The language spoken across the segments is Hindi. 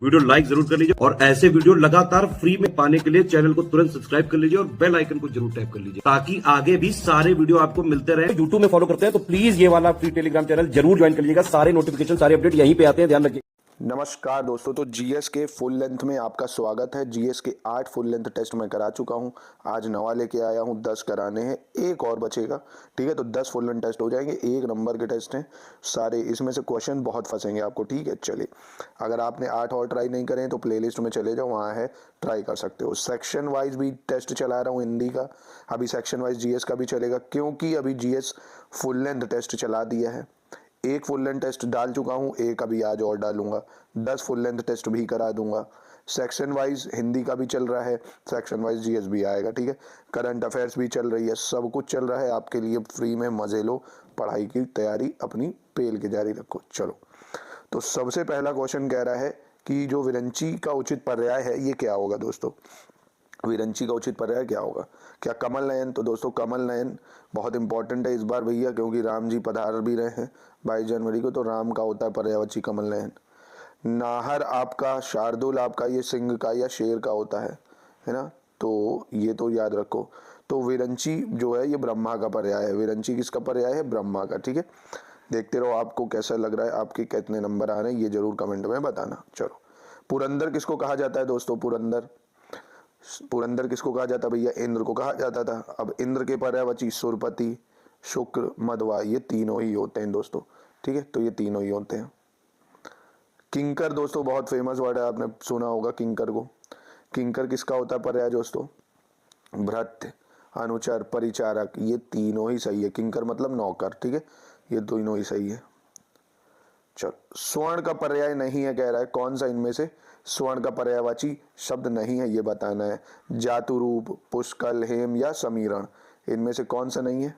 वीडियो लाइक जरूर कर लीजिए और ऐसे वीडियो लगातार फ्री में पाने के लिए चैनल को तुरंत सब्सक्राइब कर लीजिए और बेल आइकन को जरूर टैप कर लीजिए ताकि आगे भी सारे वीडियो आपको मिलते रहे। यूट्यूब में फॉलो करते हैं तो प्लीज ये वाला फ्री टेलीग्राम चैनल जरूर ज्वाइन कर लीजिएगा। सारे नोटिफिकेशन सारे अपडेट यहीं पे आते हैं, ध्यान रखिए। नमस्कार दोस्तों, तो जीएस के फुल लेंथ में आपका स्वागत है। जीएस के 8 फुल लेंथ टेस्ट मैं करा चुका हूं। आज नवा लेके आया हूं, 10 कराने हैं, एक और बचेगा। ठीक है, तो 10 फुल लेंथ टेस्ट हो जाएंगे। 1 नंबर के टेस्ट हैं सारे, इसमें से क्वेश्चन बहुत फंसेंगे आपको। ठीक है, चलिए, अगर आपने 8 और ट्राई नहीं करे तो प्लेलिस्ट में चले जाओ, वहाँ है, ट्राई कर सकते हो। सेक्शन वाइज भी टेस्ट चला रहा हूँ हिंदी का, अभी सेक्शन वाइज जीएस का भी चलेगा, क्योंकि अभी जीएस फुल लेंथ टेस्ट चला दिया है। एक फुल लेंथ टेस्ट डाल चुका हूँ, एक अभी आज और डालूंगा। 10 फुल लेंथ टेस्ट भी करा दूंगा। सेक्शन वाइज हिंदी का भी चल रहा है, सेक्शन वाइज जीएस भी आएगा। ठीक है, करंट अफेयर्स भी चल रही है, सब कुछ चल रहा है आपके लिए फ्री में। मजे लो, पढ़ाई की तैयारी अपनी पेल के जारी रखो। चलो, तो सबसे पहला क्वेश्चन कह रहा है कि जो विरंची का उचित पर्याय है ये क्या होगा दोस्तों। विरंची का उचित पर्याय क्या होगा? क्या कमल नयन? तो दोस्तों कमल नयन बहुत इंपॉर्टेंट है इस बार भैया, क्योंकि राम जी पधार भी रहे हैं 22 जनवरी को, तो राम का होता है पर्यायवाची कमल नयन। नाहर आपका, शार्दुल आपका, ये सिंह का या शेर का होता है ना, तो ये तो याद रखो। तो विरंची जो है ये ब्रह्मा का पर्याय है। विरंची किसका पर्याय है? ब्रह्मा का। ठीक है, देखते रहो आपको कैसा लग रहा है, आपके कितने नंबर आ रहे हैं ये जरूर कमेंट में बताना। चलो, पुरंदर किसको कहा जाता है दोस्तों? पुरंदर, पुरंदर किसको कहा जाता भैया? इंद्र को कहा जाता था। अब इंद्र के पर्यायवाची सुरपति, शुक्र, मध्वा, ये तीनों ही होते हैं दोस्तों। ठीक है, तो ये तीनों ही होते हैं। किंकर दोस्तों बहुत फेमस वर्ड है, आपने सुना होगा किंकर को। किंकर किसका होता है पर्याय दोस्तों? भृत्य, अनुचर, परिचारक, ये तीनों ही सही है। किंकर मतलब नौकर। ठीक है, ये तीनों ही सही है। चलो, स्वर्ण का पर्याय नहीं है कह रहा है, कौन सा इनमें से स्वर्ण का पर्यायवाची शब्द नहीं है ये बताना है। जातुरूप, पुष्कल, हेम या समीरण, इनमें से कौन सा नहीं है?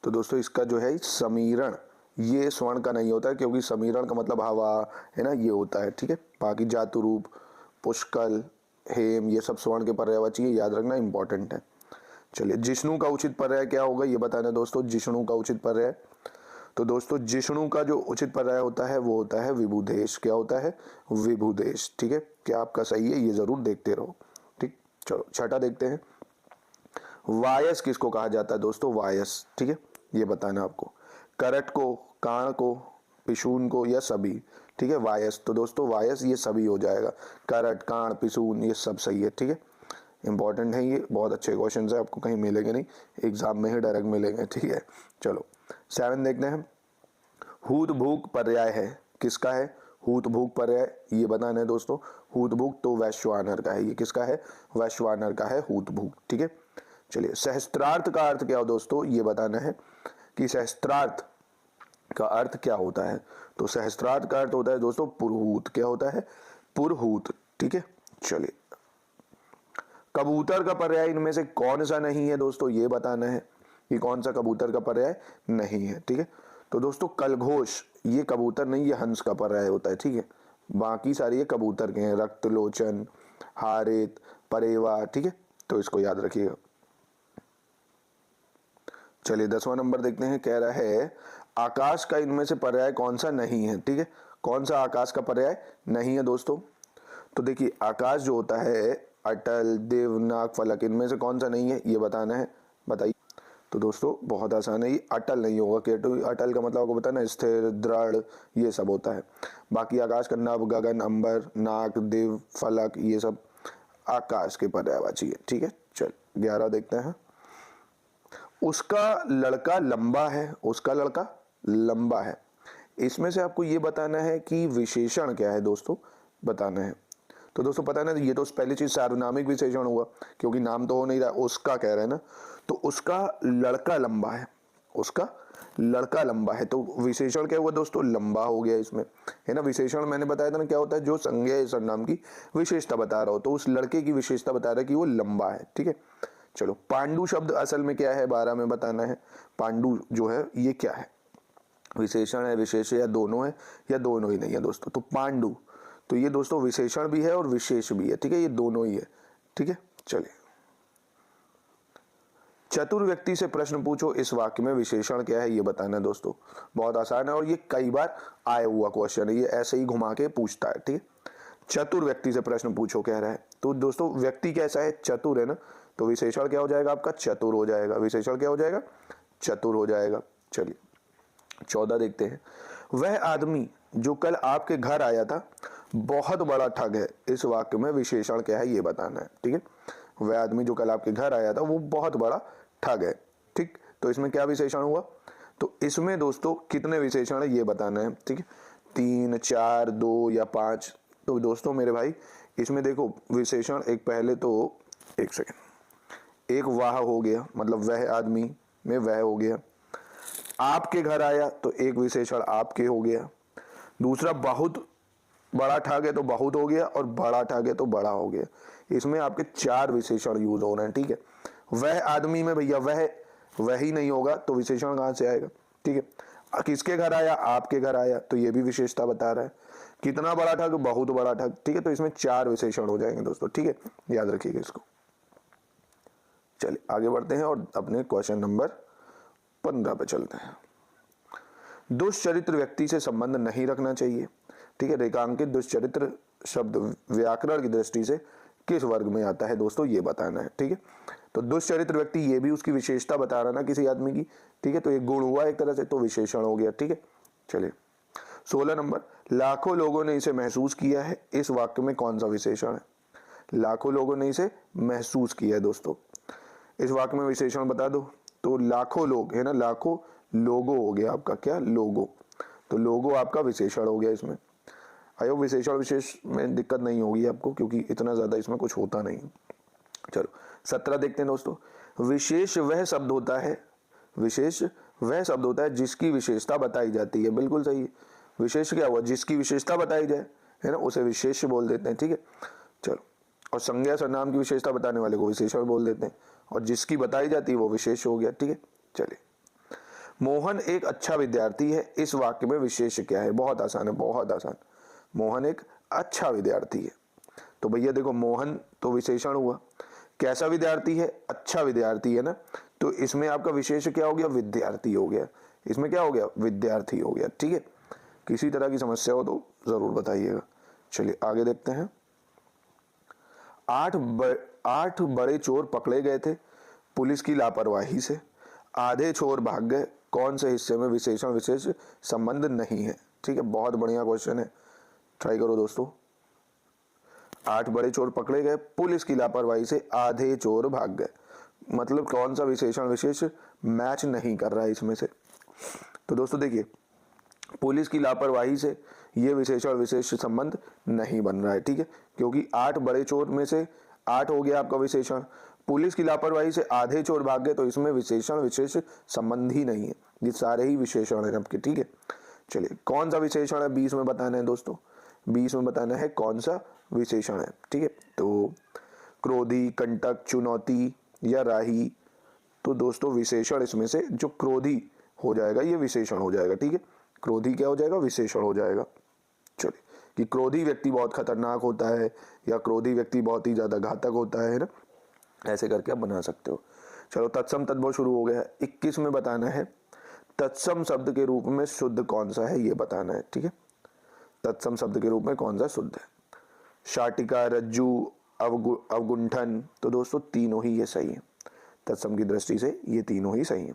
तो दोस्तों इसका जो है समीरण, ये स्वर्ण का नहीं होता है, क्योंकि समीरण का मतलब हवा है ना, ये होता है। ठीक है, बाकी जातुरूप, पुष्कल, हेम, ये सब स्वर्ण के पर्यायवाची है, याद रखना इंपॉर्टेंट है। चलिए, जिष्णु का उचित पर्याय क्या होगा ये बताना दोस्तों। जिष्णु का उचित पर्याय, तो दोस्तों जिष्णु का जो उचित पर्याय होता है वो होता है विभुदेश। क्या होता है? विभुदेश। ठीक है, क्या आपका सही है ये जरूर देखते रहो। ठीक, चलो छठा देखते हैं। वायस किसको कहा जाता है दोस्तों? वायस। ठीक है, ये बताना आपको। करट को, काण को, पिशून को या सभी। ठीक है, वायस, तो दोस्तों वायस ये सभी हो जाएगा। करट, काण, पिशून, ये सब सही है। ठीक है, इंपॉर्टेंट है ये, बहुत अच्छे क्वेश्चन है, आपको कहीं मिलेंगे नहीं, एग्जाम में ही डायरेक्ट मिलेंगे। ठीक है, चलो 7 देखते हैं। हूत भूक पर्याय है, किसका है? हूत भूक पर्याय ये बताना है दोस्तों। हूत भूक तो वैश्वानर का है, ये किसका है? वैश्वानर का है हूत भूक। ठीक है, चलिए, सहस्त्रार्थ का अर्थ क्या हो दोस्तों ये बताना है कि सहस्त्रार्थ का अर्थ क्या होता है। तो सहस्त्रार्थ का अर्थ होता है दोस्तों पुरहूत। क्या होता है? पुरहूत। ठीक है, चलिए, कबूतर का पर्याय इनमें से कौन सा नहीं है दोस्तों ये बताना है कि कौन सा कबूतर का पर्याय नहीं है। ठीक है, तो दोस्तों कलघोष ये कबूतर नहीं, ये हंस का पर्याय होता है। ठीक है, बाकी सारी ये कबूतर के हैं। रक्तलोचन, हारेत, परेवा। ठीक है, तो इसको याद रखिएगा। चलिए 10वां नंबर देखते हैं। कह रहा है आकाश का इनमें से पर्याय कौन सा नहीं है। ठीक है, कौन सा आकाश का पर्याय नहीं है दोस्तों? तो देखिए, आकाश जो होता है अटल, देवनाग, फलक, इनमें से कौन सा नहीं है ये बताना है। बताइए। तो दोस्तों बहुत आसान है, ये अटल नहीं होगा। केटू, अटल का मतलब आपको पता है ना, स्थिर, दृढ़, ये सब होता है। बाकी आकाश का नभ, गगन, अंबर, नाग, देव, फलक, ये सब आकाश के पर्यायवाची है। ठीक है, चल 11 देखते हैं। उसका लड़का लंबा है, उसका लड़का लंबा है, इसमें से आपको ये बताना है कि विशेषण क्या है दोस्तों, बताना है। तो दोस्तों पता है ना, ये तो पहली चीज सार्वनामिक विशेषण हुआ, क्योंकि नाम तो हो नहीं रहा, उसका कह रहे हैं ना, तो उसका लड़का लंबा है, उसका लड़का लंबा है, तो विशेषण क्या हुआ दोस्तों? लंबा हो गया इसमें, है ना। विशेषण मैंने बताया था ना क्या होता है, जो संज्ञा या सर्वनाम की विशेषता बता रहा हो, तो उस लड़के की विशेषता बता रहा है कि वो लंबा है। ठीक है, चलो, पांडु शब्द असल में क्या है 12 में बताना है। पांडु जो है ये क्या है? विशेषण है, विशेष है, या दोनों है, या दोनों ही नहीं है दोस्तों। तो पांडु, तो ये दोस्तों विशेषण भी है और विशेष भी है। ठीक है, ये दोनों ही है। ठीक है, चलिए, चतुर व्यक्ति से प्रश्न पूछो, इस वाक्य में विशेषण क्या है ये बताना है दोस्तों। बहुत आसान है और ये कई बार आया हुआ क्वेश्चन है, ये ऐसे ही घुमा के पूछता है। ठीक है, चतुर व्यक्ति से प्रश्न पूछो कह रहा है। तो दोस्तों व्यक्ति कैसा है, चतुर है ना, तो विशेषण क्या हो जाएगा आपका, चतुर हो जाएगा। विशेषण क्या हो जाएगा, चतुर हो जाएगा। चलिए 14 देखते हैं। वह आदमी जो कल आपके घर आया था बहुत बड़ा ठग है। इस वाक्य में विशेषण क्या है ये बताना है। ठीक है, वह आदमी जो कल आपके घर आया था वो बहुत बड़ा ठग है। ठीक, तो इसमें क्या विशेषण हुआ, तो इसमें दोस्तों कितने विशेषण है ये बताना है। ठीक है, 3, 4, 2 या 5। तो दोस्तों मेरे भाई इसमें देखो विशेषण एक पहले तो एक सेकेंड, एक वाह हो गया, मतलब वह आदमी में वह हो गया। आपके घर आया तो एक विशेषण आपके हो गया। दूसरा बहुत बड़ा ठग है तो बहुत हो गया, और बड़ा ठग है तो बड़ा हो गया। इसमें आपके 4 विशेषण यूज हो रहे हैं। ठीक है, वह आदमी में भैया वह ही नहीं होगा तो विशेषण कहां से आएगा। ठीक है, किसके घर आया, आपके घर आया, तो ये भी विशेषता बता रहा है। कितना बड़ा ठग, बहुत बड़ा ठग। ठीक है, तो इसमें 4 विशेषण हो जाएंगे दोस्तों। ठीक है, याद रखिएगा इसको। चलिए आगे बढ़ते हैं और अपने क्वेश्चन नंबर 15 पे चलते हैं। दुष्चरित्र व्यक्ति से संबंध नहीं रखना चाहिए। ठीक है, रेखांकित दुष्चरित्र शब्द व्याकरण की दृष्टि से किस वर्ग में आता है दोस्तों ये बताना है। ठीक है, तो दुष्चरित्र व्यक्ति ये भी उसकी विशेषता बता रहा ना किसी आदमी की। ठीक है, तो ये गुण हुआ एक तरह से, तो विशेषण हो गया। ठीक है, चलिए 16 नंबर, लाखों लोगों ने इसे महसूस किया है। इस वाक्य में कौन सा विशेषण है, लाखों लोगों ने इसे महसूस किया है दोस्तों। इस वाक्य में विशेषण बता दो। तो लाखों लोग है ना, लाखों लोगों हो गया आपका क्या, लोगो, तो लोगो आपका विशेषण हो गया। इसमें आयो विशेषण विशेष में दिक्कत नहीं होगी आपको, क्योंकि इतना ज्यादा इसमें कुछ होता नहीं। चलो 17 देखते हैं दोस्तों। विशेष वह शब्द होता है, विशेष वह शब्द होता है जिसकी विशेषता बताई जाती है। बिल्कुल सही है, विशेष क्या हुआ, जिसकी विशेषता बताई जाए है ना, उसे विशेष बोल देते हैं। ठीक है, चलो, और संज्ञा सर्वनाम की विशेषता बताने वाले को विशेषण बोल देते हैं, और जिसकी बताई जाती है वो विशेष हो गया। ठीक है, चलिए मोहन एक अच्छा विद्यार्थी है। इस वाक्य में विशेष क्या है, बहुत आसान है, बहुत आसान। मोहन एक अच्छा विद्यार्थी है, तो भैया देखो मोहन तो विशेषण हुआ। कैसा विद्यार्थी है, अच्छा विद्यार्थी है ना, तो इसमें आपका विशेष क्या हो गया, विद्यार्थी हो गया। इसमें क्या हो गया, विद्यार्थी हो गया। ठीक है, किसी तरह की समस्या हो तो जरूर बताइएगा। चलिए आगे देखते हैं। 8 बड़े चोर पकड़े गए थे पुलिस की लापरवाही से। आधे चोर भाग गए। कौन से हिस्से में विशेषण विशेष संबंध नहीं है। ठीक है, बहुत बढ़िया क्वेश्चन है, ट्राई करो दोस्तों। 8 बड़े चोर पकड़े गए, पुलिस की लापरवाही से आधे चोर भाग गए, मतलब कौन सा विशेषण विशेष मैच नहीं कर रहा है इसमें से। तो दोस्तों देखिए, पुलिस की लापरवाही से ये विशेषण विशेष संबंध नहीं बन रहा है। ठीक है, क्योंकि 8 बड़े चोर में से 8 हो गया आपका विशेषण, पुलिस की लापरवाही से आधे चोर भाग गए, तो इसमें विशेषण विशेष संबंध ही नहीं है, ये सारे ही विशेषण है आपके। ठीक है, चलिए कौन सा विशेषण है 20 में बताना है दोस्तों, 20 में बताना है कौन सा विशेषण है। ठीक है, तो क्रोधी, कंटक, चुनौती या राही। तो दोस्तों विशेषण इसमें से जो क्रोधी हो जाएगा ये विशेषण हो जाएगा। ठीक है, क्रोधी क्या हो जाएगा, विशेषण हो जाएगा। चलिए, कि क्रोधी व्यक्ति बहुत खतरनाक होता है या क्रोधी व्यक्ति बहुत ही ज्यादा घातक होता है ना, ऐसे करके आप बना सकते हो। चलो तत्सम तद्भव शुरू हो गया है। 21 में बताना है तत्सम शब्द के रूप में शुद्ध कौन सा है ये बताना है। ठीक है, तत्सम शब्द के रूप में कौन सा शुद्ध है। शाटिका, रज्जू, अवगुंठन। तो दोस्तों तीनों ही ये सही है, तत्सम की दृष्टि से ये तीनों ही सही है।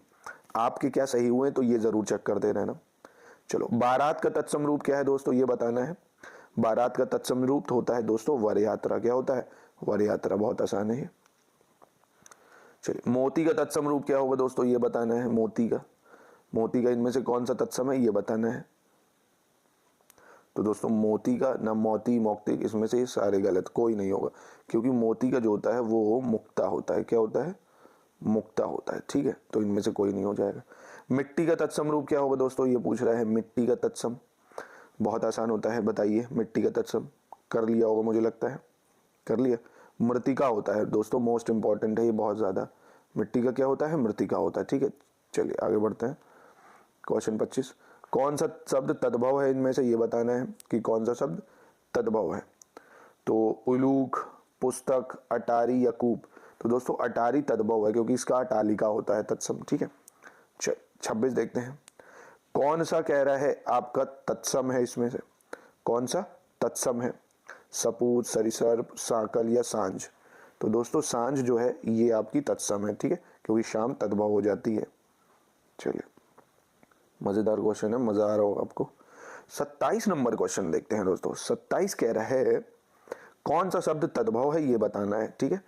आपके क्या सही हुए तो ये जरूर चेक कर दे रहे ना। चलो बारात का तत्सम रूप क्या है दोस्तों ये बताना है। बारात का तत्सम रूप होता है दोस्तों वर यात्रा। क्या होता है, वर यात्रा, बहुत आसान है। चलिए मोती का तत्सम रूप क्या होगा दोस्तों ये बताना है। मोती का इनमें से कौन सा तत्सम है ये बताना है। तो दोस्तों मोती का ना मोती, मौक्तिक, इसमें से सारे गलत, कोई नहीं होगा, क्योंकि मोती का जो होता है वो मुक्ता होता है। क्या होता है, मुक्ता होता है। ठीक है, तो इनमें से कोई नहीं हो जाएगा। मिट्टी का तत्सम रूप क्या होगा दोस्तों ये पूछ रहा है। मिट्टी का तत्सम बहुत आसान होता है, बताइए। मिट्टी का तत्सम कर लिया होगा मुझे लगता है, कर लिया। मृतिका होता है दोस्तों, मोस्ट इंपॉर्टेंट है ये बहुत ज्यादा। मिट्टी का क्या होता है, मृतिका होता है। ठीक है, चलिए आगे बढ़ते हैं। क्वेश्चन 25, कौन सा शब्द तद्भव है इनमें से ये बताना है कि कौन सा शब्द तद्भव है। तो उलूक, पुस्तक, अटारी या कूप। तो दोस्तों अटारी तद्भव है क्योंकि इसका अटालिका होता है तत्सम। ठीक है, 26 देखते हैं। कौन सा कह रहा है आपका तत्सम है, इसमें से कौन सा तत्सम है। सपूत, सरिसर्प, साकल या सांझ। तो दोस्तों सांझ जो है ये आपकी तत्सम है, ठीक है, क्योंकि शाम तद्भव हो जाती है। चलिए मजेदार क्वेश्चन है, मजा आ रहा होगा आपको। 27 नंबर क्वेश्चन देखते हैं दोस्तों। 27 कह रहा है कौन सा शब्द तद्भव है ये बताना है, ठीक है।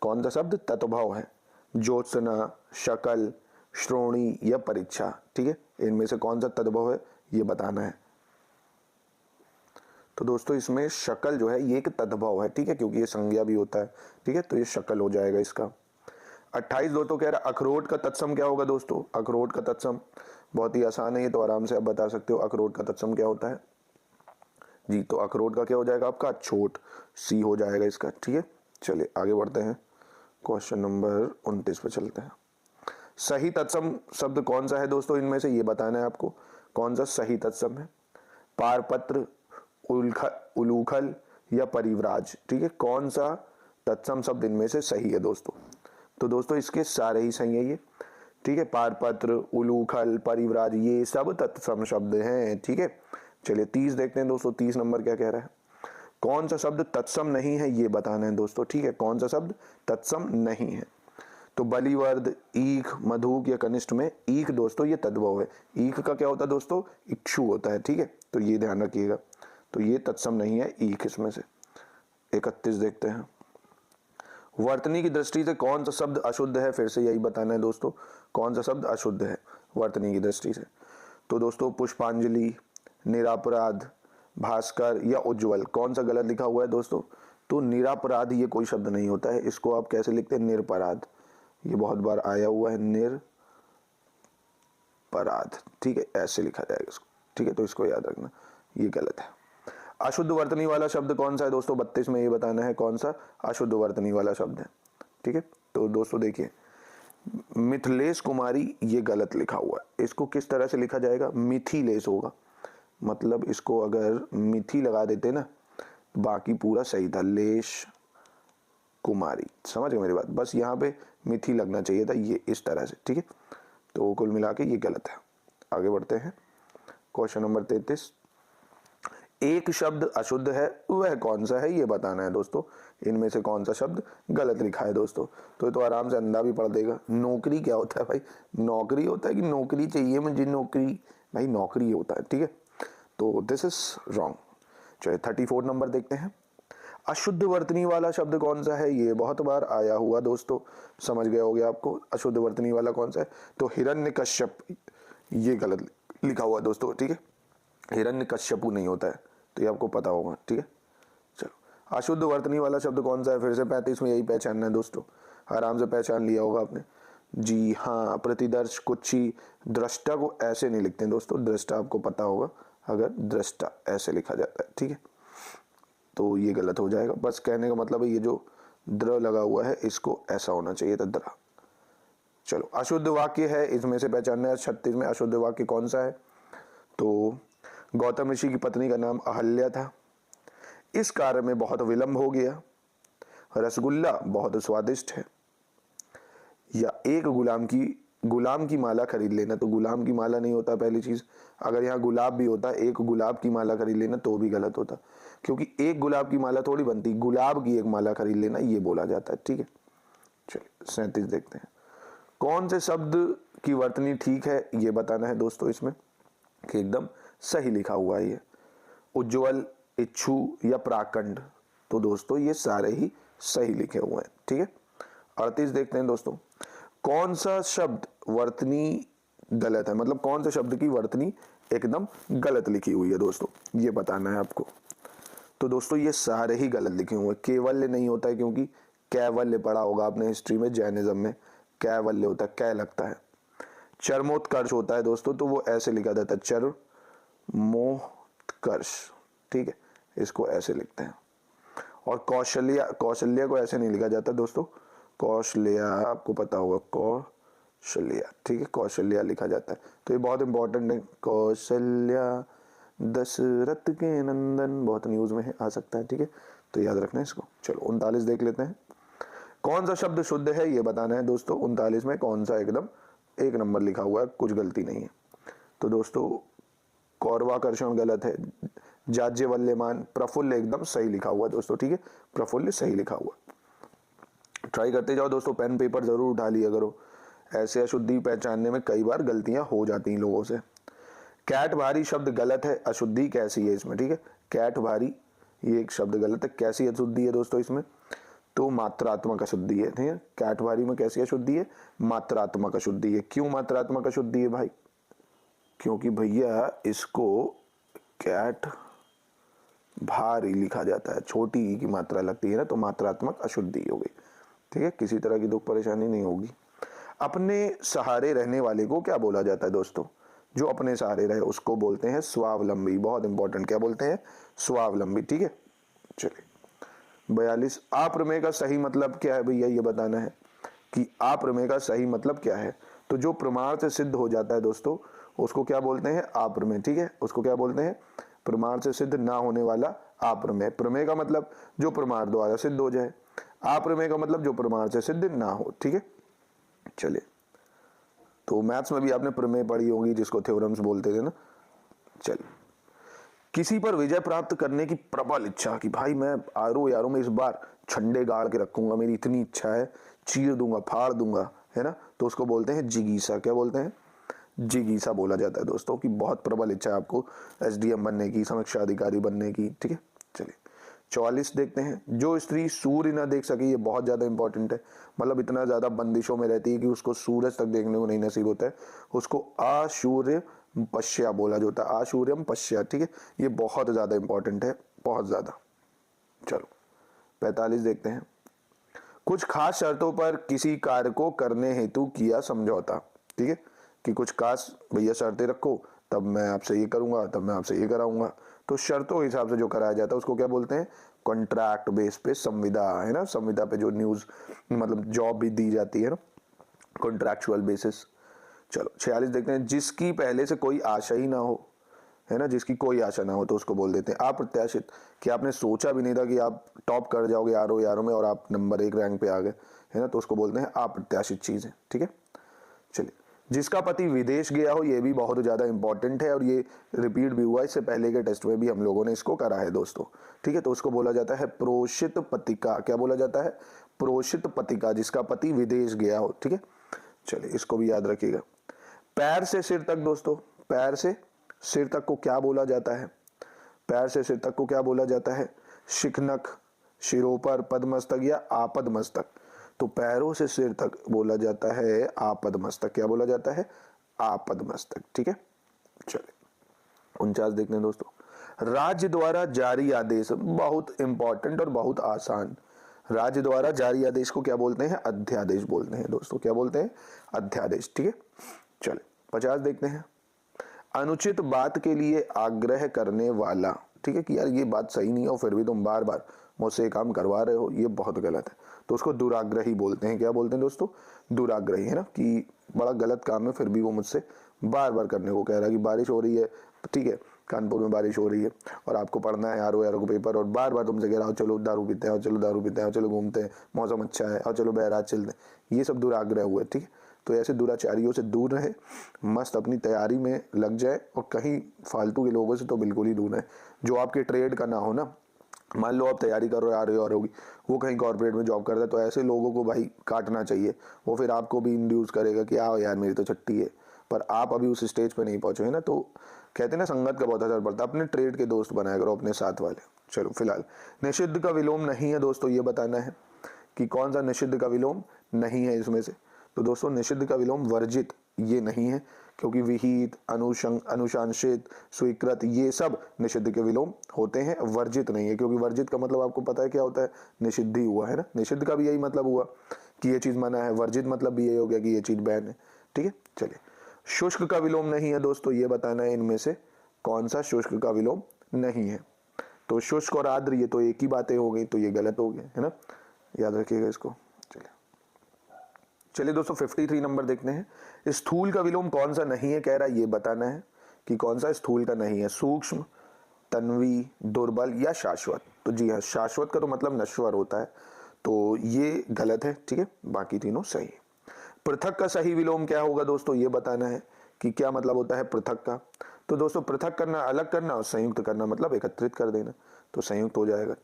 कौन सा शब्द तद्भव है? ज्योत्सना, शकल, श्रोणी या परीक्षा, ठीक है, इनमें से कौन सा तद्भव है ये बताना है। तो दोस्तों इसमें शकल जो है ये एक तद्भव है, ठीक है, क्योंकि ये संज्ञा भी होता है, ठीक है, तो ये शकल हो जाएगा इसका। 28 दोस्तों कह रहा है अखरोट का तत्सम क्या होगा दोस्तों? अखरोट का तत्सम बहुत ही आसान है ये, तो आराम से आप बता सकते हो अखरोट का तत्सम क्या होता है जी। तो अखरोट का क्या हो जाएगा आपका? छोट, सी हो जाएगा इसका, ठीक है। चलिए आगे बढ़ते हैं, क्वेश्चन नंबर 29 पे चलते हैं। सही तत्सम शब्द कौन सा है दोस्तों? इनमें से ये बताना है आपको कौन सा सही तत्सम है। पारपत्र, उलूखल या परिव्राज, ठीक है, कौन सा तत्सम शब्द इनमें से सही है दोस्तों? तो दोस्तों इसके सारे ही सही है ये, ठीक है। पारपत्र, उलूखल, परिव्राज ये सब तत्सम शब्द हैं, ठीक है। चलिए 30 देखते हैं दोस्तों। 30 नंबर क्या कह रहा है? कौन सा शब्द तत्सम नहीं है ये बताना है दोस्तों, ठीक है। कौन सा शब्द तत्सम नहीं है? तो बलिवर्द, ईख, मधुक या कनिष्ठ में ईख दोस्तों ये तद्भव है। ईख का क्या होता है दोस्तों? इक्षु होता है, ठीक है, तो ये ध्यान रखिएगा। तो ये तत्सम नहीं है ईख इसमें से। 31 देखते हैं। वर्तनी की दृष्टि से कौन सा शब्द अशुद्ध है? फिर से यही बताना है दोस्तों कौन सा शब्द अशुद्ध है वर्तनी की दृष्टि से। तो दोस्तों पुष्पांजलि, निरापराध, भास्कर या उज्जवल, कौन सा गलत लिखा हुआ है दोस्तों? तो निरापराध ये कोई शब्द नहीं होता है, इसको आप कैसे लिखते हैं? निरपराध, ये बहुत बार आया हुआ है, निरपराध, ठीक है, ऐसे लिखा जाएगा इसको, ठीक है, तो इसको याद रखना, ये गलत है। अशुद्ध वर्तनी वाला शब्द कौन सा है दोस्तों? 32 में ये बताना है कौन सा अशुद्ध वर्तनी वाला शब्द है, ठीक है। तो दोस्तों देखिए मिथिलेश कुमारी ये गलत लिखा हुआ है, इसको किस तरह से लिखा जाएगा? मिथिलेश होगा, मतलब इसको अगर मिथि लगा देते ना बाकी पूरा सही था, लेश कुमारी, समझ गए मेरी बात? बस यहाँ पे मिथि लगना चाहिए था, ये इस तरह से, ठीक है। तो कुल मिला के ये गलत है। आगे बढ़ते हैं, क्वेश्चन नंबर 33। एक शब्द अशुद्ध है वह कौन सा है ये बताना है दोस्तों। इनमें से कौन सा शब्द गलत लिखा है दोस्तों? तो आराम से अंधा भी पढ़ देगा। नौकरी क्या होता है भाई? नौकरी होता है कि नौकरी चाहिए मुझे नौकरी? भाई नौकरी होता है, ठीक है, तो दिस इज रॉन्ग। चलिए 34 नंबर देखते हैं। अशुद्ध वर्तनी वाला शब्द कौन सा है? ये बहुत बार आया हुआ दोस्तों, समझ गए होगे आपको अशुद्ध वर्तनी वाला कौन सा है। तो हिरण्यकश्यप ये गलत लिखा हुआ दोस्तों, ठीक है, हिरण्यकश्यपु नहीं होता है, तो ये आपको पता होगा, ठीक है। चलो अशुद्ध वर्तनी वाला शब्द कौन सा है? फिर से 35 में यही पहचानना है दोस्तों, आराम से पहचान लिया होगा आपने। जी हाँ, प्रतिदर्श, कुच्छी, दृष्टा को ऐसे नहीं लिखते हैं दोस्तों, दृष्टा आपको पता होगा, अगर दृष्टा ऐसे लिखा जाता है, ठीक है, तो ये गलत हो जाएगा। बस कहने का मतलब है ये जो द्र लगा हुआ है इसको ऐसा होना चाहिए था, द्र। चलो अशुद्ध वाक्य है, इसमें से पहचानना है 36 में अशुद्ध वाक्य कौन सा है। तो गौतम ऋषि की पत्नी का नाम अहल्या था, इस कार्य में बहुत विलंब हो गया, रसगुल्ला बहुत स्वादिष्ट है, या एक गुलाम की माला खरीद लेना। तो गुलाम की माला नहीं होता पहली चीज, अगर यहाँ गुलाब भी होता एक गुलाब की माला खरीद लेना तो भी गलत होता, क्योंकि एक गुलाब की माला थोड़ी बनती, गुलाब की एक माला खरीद लेना ये बोला जाता है, ठीक है। चलिए 37 देखते हैं। कौन से शब्द की वर्तनी ठीक है ये बताना है दोस्तों, इसमें कि एकदम सही लिखा हुआ है ये। उज्ज्वल, इच्छु या प्राकंड, तो दोस्तों ये सारे ही सही लिखे हुए हैं, ठीक है। 38 देखते हैं दोस्तों। कौन सा शब्द वर्तनी गलत है, मतलब कौन से शब्द की वर्तनी एकदम गलत लिखी हुई है दोस्तों, ये बताना है आपको। तो दोस्तों ये सारे ही गलत लिखे हुए हैं। केवल्य नहीं होता है, क्योंकि कैवल्य पढ़ा होगा आपने हिस्ट्री में, जैनिज्म में कैवल्य होता है, कै लगता है। चरमोत्कर्ष होता है दोस्तों, तो वो ऐसे लिखा जाता है, चरमोत्कर्ष, ठीक है, इसको ऐसे लिखते हैं। और कौशल्या को ऐसे नहीं लिखा जाता दोस्तों, कौशल्या आपको पता होगा, कौशल्या, ठीक है, कौशल्या लिखा जाता है। तो ये बहुत इंपॉर्टेंट है, कौशल्या दशरथ के नंदन, बहुत न्यूज में है, आ सकता है, ठीक है, तो याद रखना है इसको। चलो 39 देख लेते हैं। कौन सा शब्द शुद्ध है ये बताना है दोस्तों। 39 में कौन सा एकदम एक नंबर लिखा हुआ है, कुछ गलती नहीं है। तो दोस्तों कौरवाकर्षण गलत है, जाज्यवल्यमान, प्रफुल्ल एकदम सही लिखा हुआ दोस्तों, ठीक है, प्रफुल्ल सही लिखा हुआ। ट्राई करते जाओ दोस्तों, पेन पेपर जरूर उठा लिया करो, ऐसे अशुद्धि पहचानने में कई बार गलतियां हो जाती हैं लोगों से। कैट भारी शब्द गलत है, अशुद्धि कैसी है इसमें, ठीक है, कैट भारी ये एक शब्द गलत है। कैसी अशुद्धि है दोस्तों इसमें, तो मात्रात्मक अशुद्धि है, ठीक है। कैट भारी में कैसी अशुद्धि है, मात्रात्मक अशुद्धि है। क्यों मात्रात्मक अशुद्धि है भाई, क्योंकि भैया इसको कैट भारी लिखा जाता है, छोटी ई की मात्रा लगती है ना, तो मात्रात्मक अशुद्धि हो गई, ठीक है। किसी तरह की दुख परेशानी नहीं होगी। अपने सहारे रहने वाले को क्या बोला जाता है दोस्तों, जो अपने सहारे रहे उसको बोलते हैं स्वावलंबी। बहुत इंपॉर्टेंट, क्या बोलते हैं, स्वावलंबी, ठीक है। चलिए 42, अप्रमेय का सही मतलब क्या है भैया, ये बताना है कि अप्रमेय का सही मतलब क्या है। तो जो प्रमाण से सिद्ध हो जाता है दोस्तों उसको क्या बोलते हैं, अप्रमेय, ठीक है। उसको क्या बोलते हैं, प्रमाण से सिद्ध ना होने वाला अप्रमेय। प्रमेय का मतलब जो प्रमाण द्वारा सिद्ध हो जाए, अप्रमेय का मतलब जो प्रमाण से सिद्ध ना हो, ठीक है। चलिए, तो मैथ्स में भी आपने प्रमेय पढ़ी होगी जिसको थ्योरम्स बोलते थे ना। चलिए, किसी पर विजय प्राप्त करने की प्रबल इच्छा, कि भाई मैं आरो यारों में इस बार छंडे गाड़ के रखूंगा, मेरी इतनी इच्छा है, चीर दूंगा, फाड़ दूंगा, है ना, तो उसको बोलते हैं जिगीसा। क्या बोलते हैं, जिगीसा बोला जाता है दोस्तों, कि बहुत प्रबल इच्छा है आपको एसडीएम बनने की, समीक्षा अधिकारी बनने की, ठीक है। चलिए 44 देखते हैं, जो स्त्री सूर्य ना देख सके, ये बहुत ज्यादा इंपॉर्टेंट है, मतलब इतना ज्यादा बंदिशों में रहती है कि उसको सूरज तक देखने को नहीं नसीब होता है, उसको असूर्य पश्या बोला जाता है, असूर्यम पश्या, ठीक है। ये बहुत ज्यादा इंपॉर्टेंट है, बहुत ज्यादा। चलो 45 देखते हैं, कुछ खास शर्तों पर किसी कार्य को करने हेतु किया समझौता, ठीक है, कि कुछ खास भैया शर्तें रखो, तब मैं आपसे ये करूंगा, तब मैं आपसे ये कराऊंगा। तो शर्तों के हिसाब से जो कराया जाता है उसको क्या बोलते हैं, कॉन्ट्रैक्ट बेस पे संविदा, है ना, संविदा पे जो न्यूज मतलब जॉब भी दी जाती है ना, कॉन्ट्रैक्चुअल बेसिस। चलो 46 देखते हैं, जिसकी पहले से कोई आशा ही ना हो, है ना, जिसकी कोई आशा ना हो तो उसको बोल देते हैं अप्रत्याशित, कि आपने सोचा भी नहीं था कि आप टॉप कर जाओगे यारों में और आप नंबर 1 रैंक पे आ गए, है ना, तो उसको बोलते हैं अप्रत्याशित चीजें, ठीक है। चलिए, जिसका पति विदेश गया हो, ये भी बहुत ज्यादा इंपॉर्टेंट है और ये रिपीट भी हुआ, इससे पहले के टेस्ट में भी हम लोगों ने इसको करा है दोस्तों, ठीक है। तो उसको बोला जाता है प्रोषित पतिका। क्या बोला जाता है, प्रोषित पतिका, जिसका पति विदेश गया हो, ठीक है। चलिए इसको भी याद रखिएगा। पैर से सिर तक दोस्तों, पैर से सिर तक को क्या बोला जाता है, पैर से सिर तक को क्या बोला जाता है, शिखनक, शिरोपर, पदमस्तक या आपदमस्तक। तो पैरों से सिर तक बोला जाता है आपदमस्तक। क्या बोला जाता है, आपदमस्तक, ठीक है। चलिए 49 देखते हैं दोस्तों, राज्य द्वारा जारी आदेश, बहुत इंपॉर्टेंट और बहुत आसान। राज्य द्वारा जारी आदेश को क्या बोलते हैं, अध्यादेश बोलते हैं दोस्तों। क्या बोलते हैं, अध्यादेश, ठीक है। चलिए 50 देखते हैं, अनुचित बात के लिए आग्रह करने वाला, ठीक है, कि यार ये बात सही नहीं हो फिर भी तुम बार बार मुझसे काम करवा रहे हो, ये बहुत गलत है, तो उसको दुराग्रही बोलते हैं। क्या बोलते हैं दोस्तों, दुराग्रही, है ना, कि बड़ा गलत काम है फिर भी वो मुझसे बार बार करने को कह रहा है। कि बारिश हो रही है, ठीक है, कानपुर में बारिश हो रही है और आपको पढ़ना है यारो को पेपर, और बार बार तुमसे कह रहा हो चलो दारू पीते हैं, चलो दारू पीते हैं, चलो घूमते हैं, मौसम अच्छा है, और चलो बहराज चलते हैं, ये सब दुराग्रह हुए, ठीक है। तो ऐसे दुराचारियों से दूर रहे, मस्त अपनी तैयारी में लग जाए, और कहीं फालतू के लोगों से तो बिल्कुल ही दूर रहे, जो आपके ट्रेड का ना हो ना। मान लो आप तैयारी कर रहे हो और होगी, वो कहीं कॉर्पोरेट में जॉब करता है, तो ऐसे लोगों को भाई काटना चाहिए, वो फिर आपको भी इंड्यूस करेगा कि आओ यार मेरी तो छट्टी है, पर आप अभी उस स्टेज पे नहीं पहुंचे, है ना। तो कहते हैं ना, संगत का बहुत असर पड़ता है, अपने ट्रेड के दोस्त बनाया करो, अपने साथ वाले। चलो फिलहाल निषिद्ध का विलोम नहीं है दोस्तों, ये बताना है कि कौन सा निषिद्ध का विलोम नहीं है इसमें से। तो दोस्तों निषिद्ध का विलोम वर्जित ये नहीं है, क्योंकि विहित, अनुशंसित, स्वीकृत, ये सब निषिद्ध के विलोम होते हैं, वर्जित नहीं है। क्योंकि वर्जित का मतलब आपको पता है क्या होता है, निषिद्ध ही हुआ, है ना। निषिद्ध का भी यही मतलब हुआ कि ये चीज मना है, वर्जित मतलब भी यही हो गया कि ये चीज बैन है, ठीक है। चलिए, शुष्क का विलोम नहीं है दोस्तों, ये बताना है इनमें से कौन सा शुष्क का विलोम नहीं है। तो शुष्क और आर्द्र ये तो एक ही बातें हो गई, तो ये गलत हो गया, है ना, याद रखिएगा इसको। चलिए दोस्तों 53 नंबर देखते हैं, स्थूल का विलोम कौन सा नहीं है, कह रहा है ये बताना है कि कौन सा स्थूल का नहीं है, सूक्ष्म, तन्वी, दुर्बल या शाश्वत। तो जी हाँ, शाश्वत का तो मतलब नश्वर होता है, तो ये गलत है, ठीक है, बाकी तीनों सही। पृथक का सही विलोम क्या होगा दोस्तों, ये बताना है कि क्या मतलब होता है पृथक का। तो दोस्तों पृथक करना, अलग करना, और संयुक्त करना मतलब एकत्रित कर देना, तो संयुक्त हो जाएगा।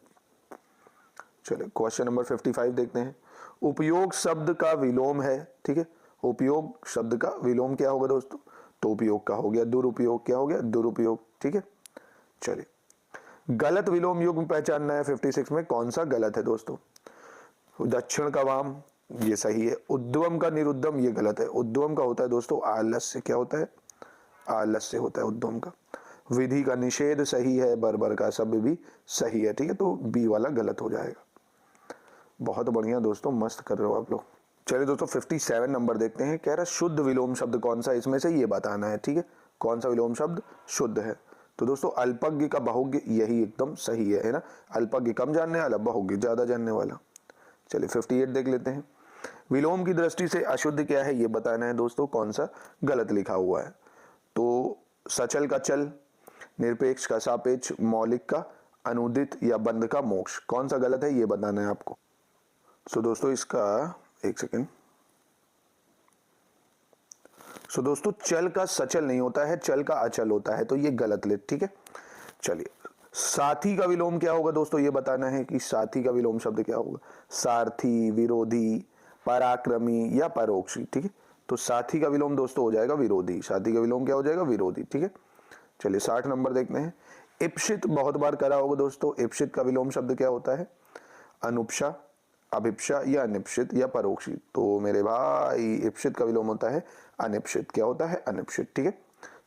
चलिए क्वेश्चन नंबर 55 देखते हैं। उपयोग शब्द का विलोम है, ठीक है। उपयोग शब्द का विलोम क्या होगा दोस्तों? तो उपयोग का हो गया दुरुपयोग, क्या हो गया? दुरुपयोग, ठीक है। चलिए गलत विलोम युग्म पहचानना है 56 में, कौन सा गलत है दोस्तों? दक्षिण का वाम, ये सही है। उद्गम का निरुद्गम, ये गलत है। उद्गम का होता है दोस्तों आलस्य, क्या होता है? आलस्य होता है उद्गम का। विधि का निषेध सही है, बर्बर का सभ्य भी सही है, ठीक है। तो बी वाला गलत हो जाएगा। बहुत बढ़िया दोस्तों, मस्त कर रहे हो आप लोग। चलिए दोस्तों 57 नंबर देखते हैं। कह रहा है शुद्ध विलोम शब्द कौन सा, इसमें से ये बताना है, ठीक है। कौन सा विलोम शब्द शुद्ध है? तो दोस्तों अल्पज्ञ का बहुज्ञ, यही एकदम सही है ना। अल्पज्ञ कम जानने वाला, बहुज्ञ ज्यादा जानने वाला। चलिए 58 देख लेते हैं। विलोम की दृष्टि से अशुद्ध क्या है, ये बताना है दोस्तों। कौन सा गलत लिखा हुआ है? तो सचल का चल, निरपेक्ष का सापेक्ष, मौलिक का अनुदित या बंध का मोक्ष, कौन सा गलत है ये बताना है आपको। सो दोस्तों इसका एक सेकेंड। सो दोस्तों चल का सचल नहीं होता है, चल का अचल होता है, तो ये गलत ले, ठीक है। चलिए साथी का विलोम क्या होगा दोस्तों, ये बताना है कि साथी का विलोम शब्द क्या होगा। सारथी, विरोधी, पराक्रमी या परोक्षी, ठीक है। तो साथी का विलोम दोस्तों हो जाएगा विरोधी। साथी का विलोम क्या हो जाएगा? विरोधी, ठीक है। चलिए 60 नंबर देखते हैं। इप्सित बहुत बार करा होगा दोस्तों। इप्सित का विलोम शब्द क्या होता है? अनुपशा, अभिप्सा या अनिप्सित या परोक्षी। तो मेरे भाई इप्सित का विलोम होता है अनिप्सित, क्या होता है? अनिप्सित, ठीक है।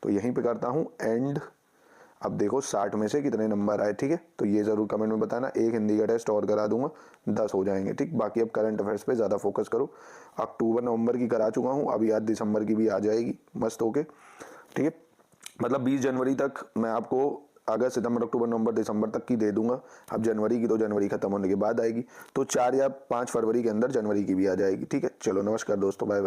तो यहीं पे करता हूं एंड। अब देखो 60 में से कितने नंबर आए, ठीक है। तो ये जरूर कमेंट में बताना। एक हिंदी का टेस्ट और करा दूंगा, 10 हो जाएंगे, ठीक। बाकी अब करंट अफेयर्स पे ज्यादा फोकस करो। अक्टूबर नवंबर की करा चुका हूँ, अभी आज दिसंबर की भी आ जाएगी मस्त होके, ठीक है। मतलब 20 जनवरी तक मैं आपको अगस्त, सितंबर, अक्टूबर, नवंबर, दिसंबर तक की दे दूंगा। अब जनवरी की तो जनवरी खत्म होने के बाद आएगी, तो 4 या 5 फरवरी के अंदर जनवरी की भी आ जाएगी, ठीक है। चलो नमस्कार दोस्तों, बाय बाय।